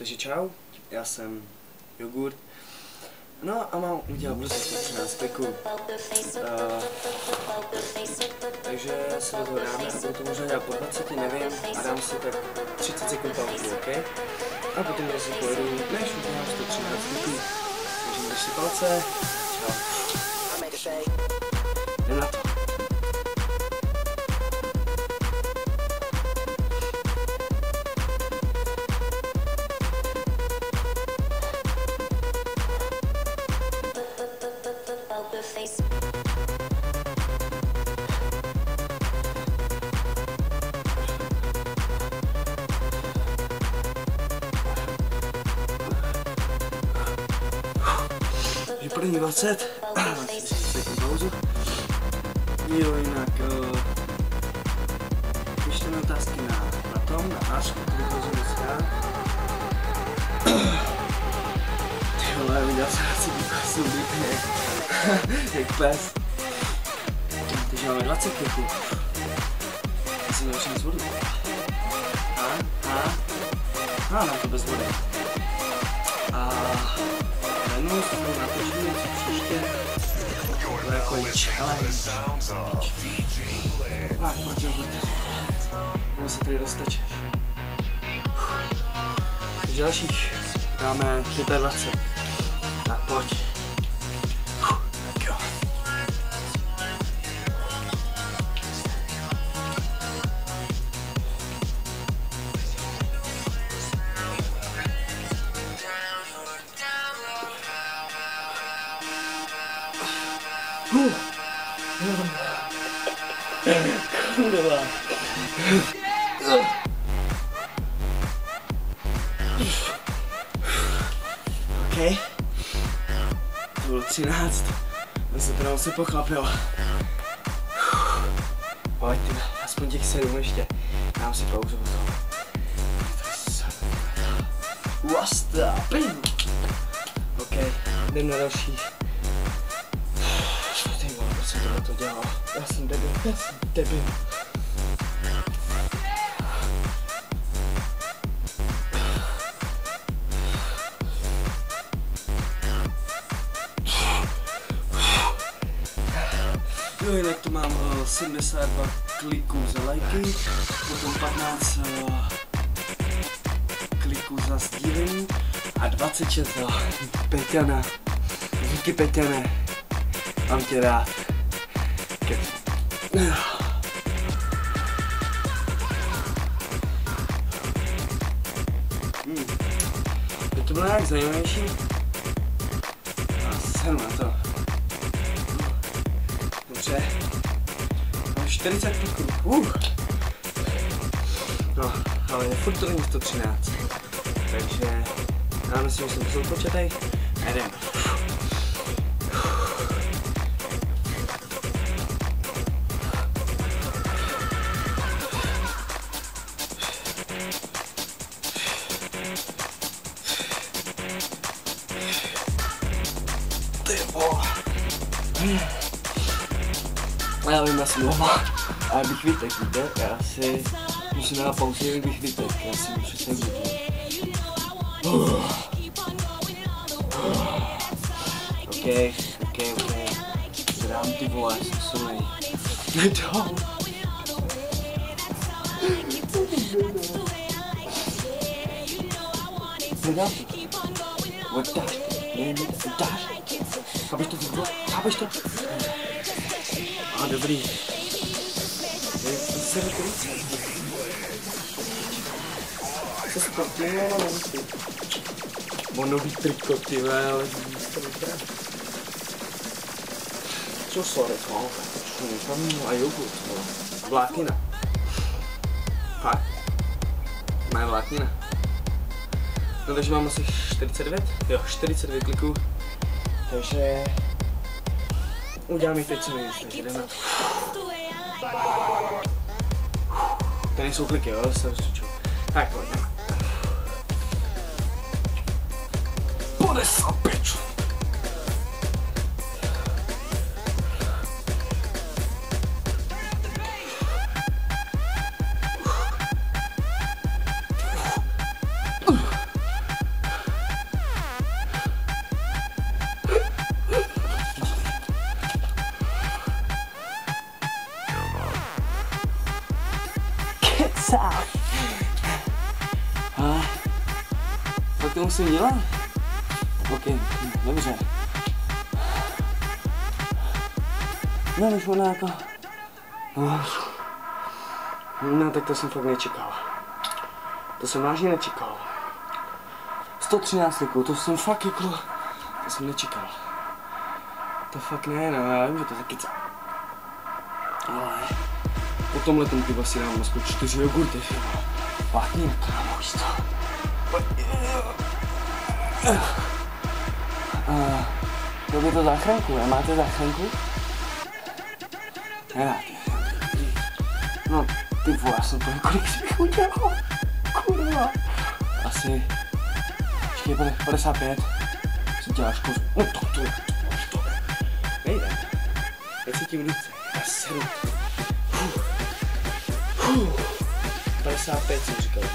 Takže čau, já jsem Jogurt. No a mám udělat prostě 113 kliků. Takže se do toho dáme a budu to možná dělat po 20, nevím, a dám si tak 30 sekund pauzu, ok? A potom zase pojedu, než udělám 113 kliků. Takže drž si palce, čau. Jdem na to. Takže první 20, sekund pauzu. Jo, jinak, pište mi otázky na tom, na Ašku, který budu dneska. Ty vole, viděl jsem asi výkosů lípně, jak pes. Takže máme 20 kliků. Já si začnu s vodou. Dám to bez vody. A jenom se mnou natočíme něco příště. To je jako challenge. Tak, pojď, můžu se tady dostat. Takže dalších dáme 25. Tak pojď. Tak jo. Kurva. OK. To bylo 13. Já se teda se pochlapil. Pojď, aspoň těch 7 ještě. Dám si pauzu od toho. What's up? OK, jdem na další. Proč jsem tohle dělal? Já jsem debil. Jo, jinak tu mám 72 kliků za lajky, potom 15 kliků za sdílení a 26 za Peťana. Díky Peťane, mám tě rád. Je to bylo nějak zajímavější? Jsem na to. Dobře. Mám 40 kliků. No, ale furt to není 113. Takže já myslím, že jsem to soupočetej. A jdem. Já vím, já jsem doma, a já bych vytek, víte? Já si musím dát pauzu, jak bych vytek, já si můžu se vytek. OK. Zdám ty vole, jsem silnej. Nedám. Nedám to. Dáš. Chápeš to? A dobrý. Co se to dělá na místě? Monový triko, ty vole, ale co sorry, tam a jogurt, vláknina. Fakt? Má vláknina. No takže mám asi 49? Jo, 49 kliků. Takže udělám jich teď co nejvíc, takže jdeme na to. Tady jsou kliky, jo, se rozčuču. Tak pojď, jdeme. Podesa peču. to musím dělat? OK, dobře. No, už ona jako... No, tak to jsem fakt nečekal. To jsem vážně nečekal. 113 liků, to jsem fakt jako... To jsem nečekal. To fakt ne, no, já vím, že to taky co. Ale... Po tomhletom piva si dám aspoň 4 jogurty, Platný, kámo, víš to. Byl by to záchranku, ne? Máte záchranku? Nemáte. No, ty vole, já jsem to několik svých udělal. Kurva. Asi... Počkej, 55. Si děláš kus... No to. Nejde. Teď se tím ruce. Já seru. 55 jsem říkal, že?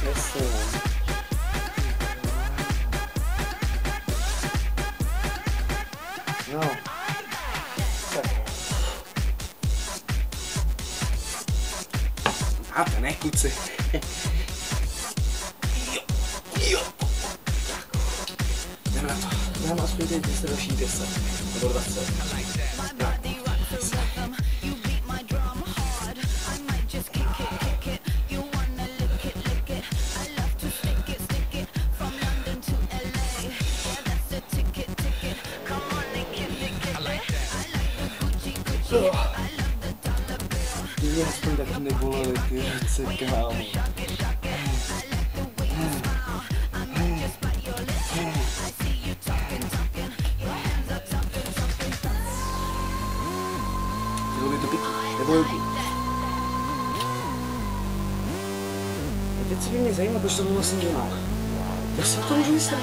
Jasně. No. Tak. Máte, ne, kluci? Jo. Jdeme na to. Dám aspoň teď další 10. Nebo 20. Mě aspoň taky nebolely ty ruce, kámo. Bylo mi to pěkný, nebo jogu. Teď se mě zajímá, proč to vlastně dělal. Já se to můžu myslet.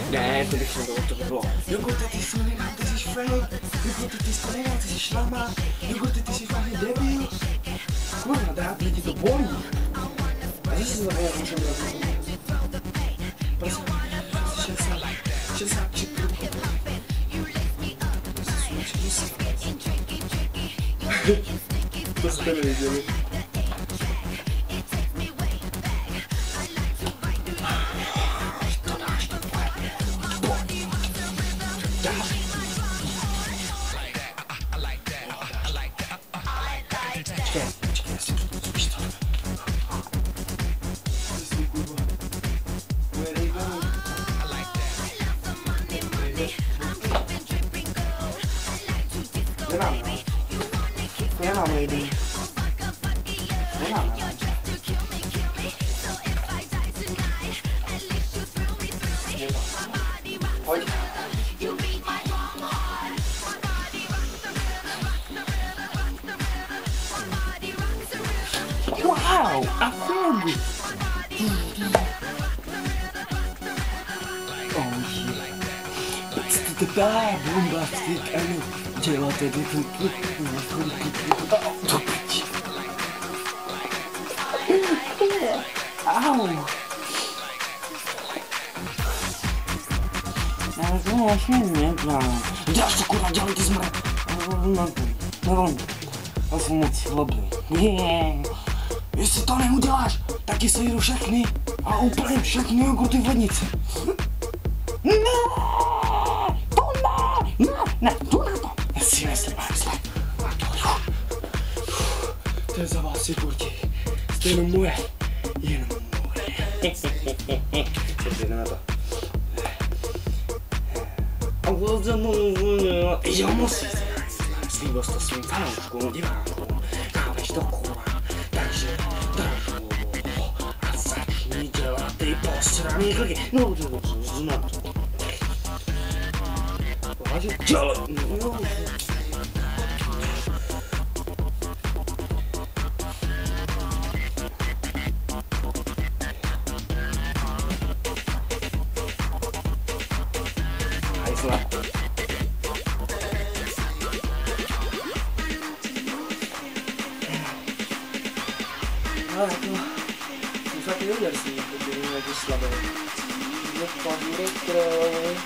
Ne, to bych nebylo, to by bylo. Jogurty, ty jsi nedá, ty jsi fake. Jogurty, ty jsi to nedá, ty jsi šlama. Jogurty, ty jsi fakt debil. Kurva, dá, lidi to bolí. A že se to nejde, můžu dělat. 63 krupů. To jste neviděli. Počkej, si připůjčíš to. Nemám, lady. Nemám. Pojď. Wow, a fog! Oh yeah. It's the bad bombastic and děláte different. Au! Já to vlastně nedělám. Děláš to kurva, dělej ty zmrt. Nevím. Já jsem moc slabý. Jestli to neuděláš, tak ti sejdu všechny a úplně všechny jogurty v lednici. Ne, to na to. Já si myslím. To je za vás, jogurti. Jste jenom moje. Jdeme na to. Jo, musíš. Slíbil jsi to svým fanouškům, divákům. Dáveš to kurva. Takže držu a začni dělat ty posraný kliky. No, znám to. Vážně? Dělej. No. Hajzla. Ale to jsem fakt nevěděl si, protože mě nějaký slabý. Je pavůry králový.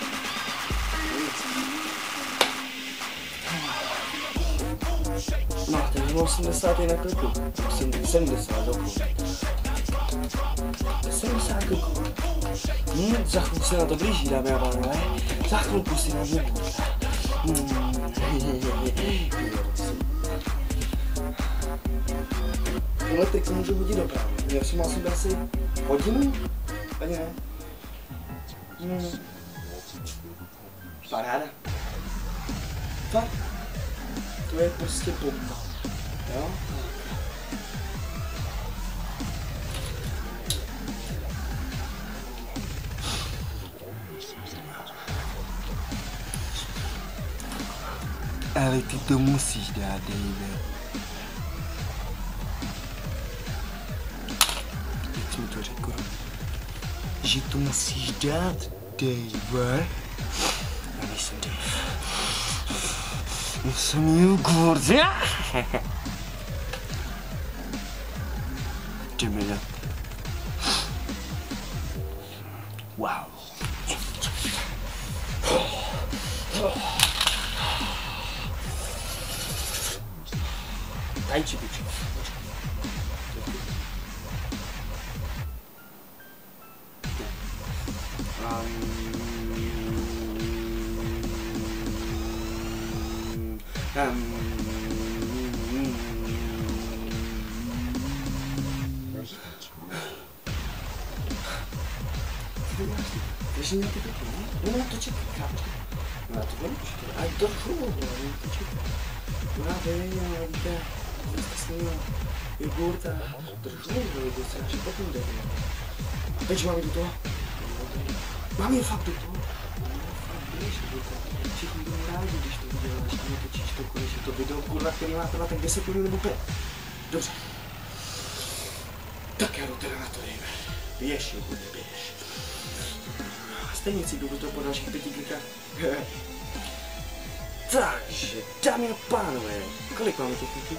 Shake, No, teď mám 80 na kliku. 70 roku. 70 kliků. Za chvilku se na to blíží, dámy a pánové. Za chvilku si na mě Tohle triko můžu hodit dopravy. Já jsem mal sebe asi hodinu? Ani ne. Paráda. Fakt. To je prostě bomba. Jo? Ale ty to musíš dát, David. Jak jsi mi to řekl? Že to musíš dát, David. Já nejsem Dave. Já jsem jogurt. Jdeme na to. Wow. Tańczy bicie. Ještě nějaký taky, ne? No to čekaj, kámočka. No to bude určitě, ale to šlo, to čekaj. No já víte, dneska jsem měl jogurt a trošku jogurt se naše potom jde. Takže máme do toho. Máme je fakt do toho. Všichni budou rádi, když to uděláš, když natočíš to konečně to video, kurva, který má trvat tak 10 minut nebo 5. Dobře. Tak já jdu teda na to, dejme. Běž, jogurt, běž. Stejně si jdu do toho po dalších 5 klikách. Takže, dámy a pánové, kolik máme těch kliků?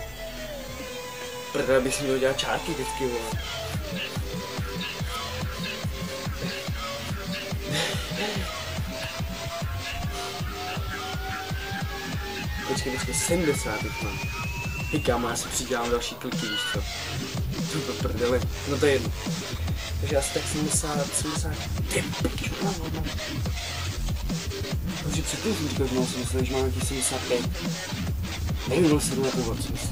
Protože bych si měl dělat čárky vždycky, vole. Počkej, dneska 70 teď mám. Hej kámo, já si přidělám další kliky, víš co? To prdele, no to je jedno. Takže asi tak 70, ty piču, no. Takže předtím jsem říkal, že mám 70, že mám nějaký 75. Nevím, byl 7 jako god, 70.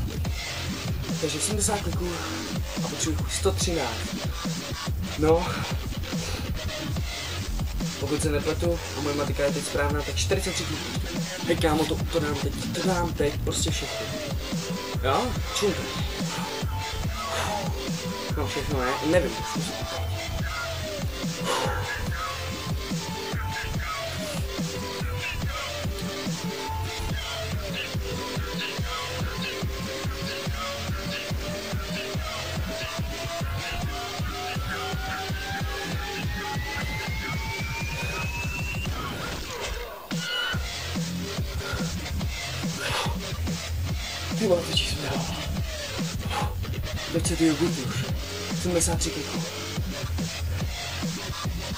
Takže 70 kliků a potřebuji 113. No. Pokud se nepletu a moje matika je teď správná, tak 43 kliků. Hej kámo, to dám teď, prostě všechno. Jo? Čím to? No všechno ne, nevím, zkusím to teď. Ty vole, teď jsem dal. Teď se ty jogurty už. 73 kliků.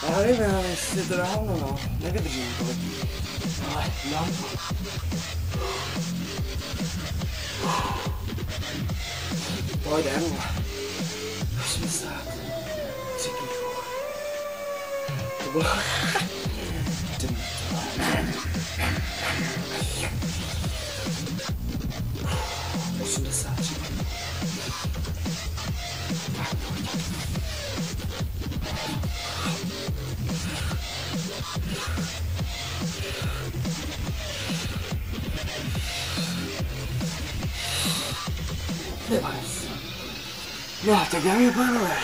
Já nevím, jestli je to dávno, no. Nevydržím to letí. Ale mám to. Pojdem. 83 kliků. To bylo... 83. No, tak dámy a pánové,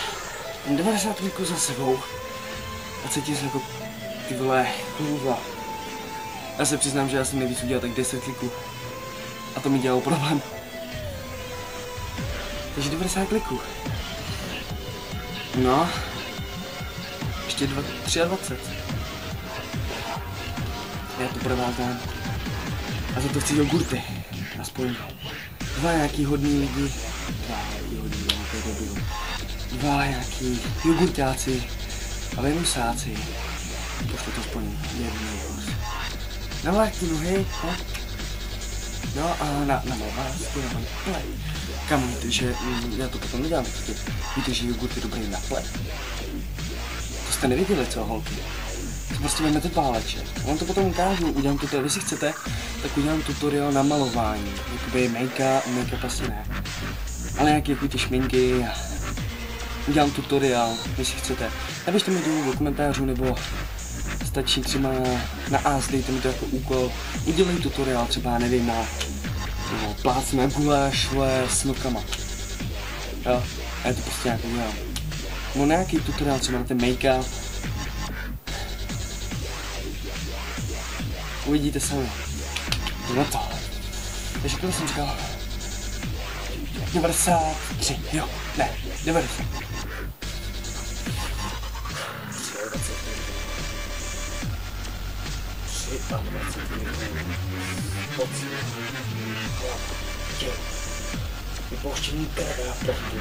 90 kliků za sebou a cítím se jako ty vole hluva. Já se přiznám, že já jsem nejvíc udělal tak 10 kliků a to mi dělalo problém. Takže 90 kliků. No, ještě 23. Já to pro vás dám. A za to chci jogurty. Aspoň 2 nějaký hodný lidi. 2 nějaký jogurtáci a venusáci. Pošlu to aspoň jednou. Na Martinu, hej, no. No a na malování, na play. Kam víte, že já to potom nedělám, víte, že jogurt je dobrý na play. To jste neviděli, co holky? Prostě vezmete páleček. Já vám to potom ukážu, udělám tutoriál, jestli chcete, tak udělám tutoriál na malování. Jakoby make-up asi ne. Ale nějaké jako ty šminky. Udělám tutoriál, jestli chcete. Napište mi dolů do komentářů, nebo stačí třeba na ás, dejte mi to jako úkol. Udělej tutoriál třeba, nevím, na plácnu na guláš s nokama. Jo, a já to prostě nějak udělám. No nějaký tutoriál třeba na ten make-up. Uvidíte sami. No to. Takže kolik jsem říkal? 93, jo, ne, 90. 23. Vypouštění krve a prstu.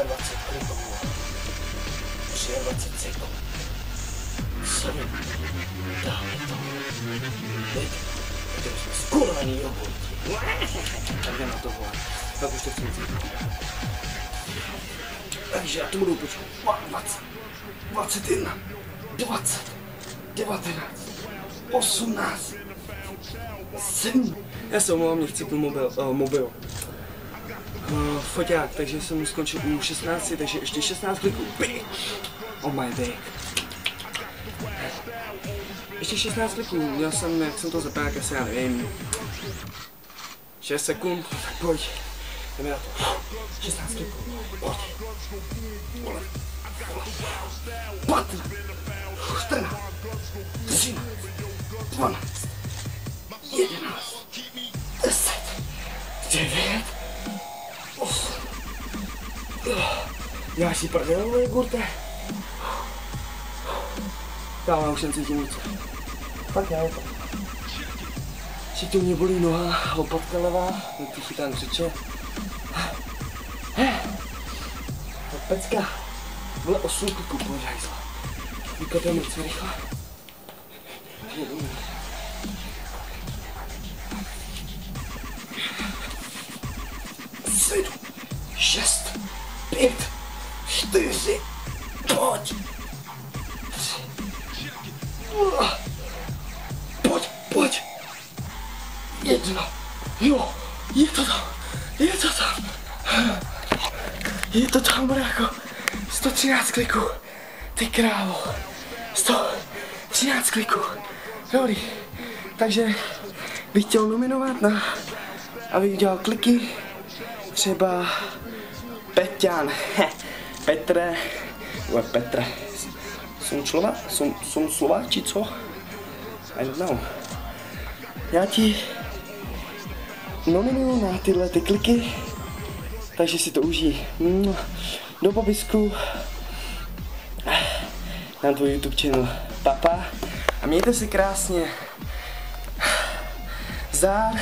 23 kliků. 23 sekund. 7. Dáme to. Teď. Teď jsme skurvený jogurti. Tak jdeme na tohle. Tak už to chci říct. Takže já to budu počkat. 20. 21. 20. 19. 18. 7. Já se omlouvám, mě chci mobil. Foťák, takže jsem skončil u 16, takže ještě 16 kliků. Oh my dick. Ještě 16 kliků, měl jsem, jak jsem to zapák, asi já nevím. 6 sekund, tak pojď. Jdeme na to. 16 kliků, pojď. 15, 14, 13, 12, 11, 10, 9, 8. Já si prdelu, jogurte. Kámo, já už necítím nic. Fakt já to. Šitou mě bolí noha, lopatka levá, ty chytám křiče. Pecka. Vole 8 kliků, pojď hajzla. Vykopeme něco rychle. 7, 6, 5, 4, pojď. 3. Pojď. 1. Jo, je to tam. Je to tam, brácho. 113 kliků. Ty krávo. 113 kliků. Dobrý. Takže bych chtěl nominovat na, abych dělal kliky. Třeba Peťan. Petre. Jsou Slováči, co? I don't know. Já ti nominuju na tyhle ty kliky, takže si to užij. Do popisku na tvůj YouTube channel. Papa. A mějte se krásně. Zdar.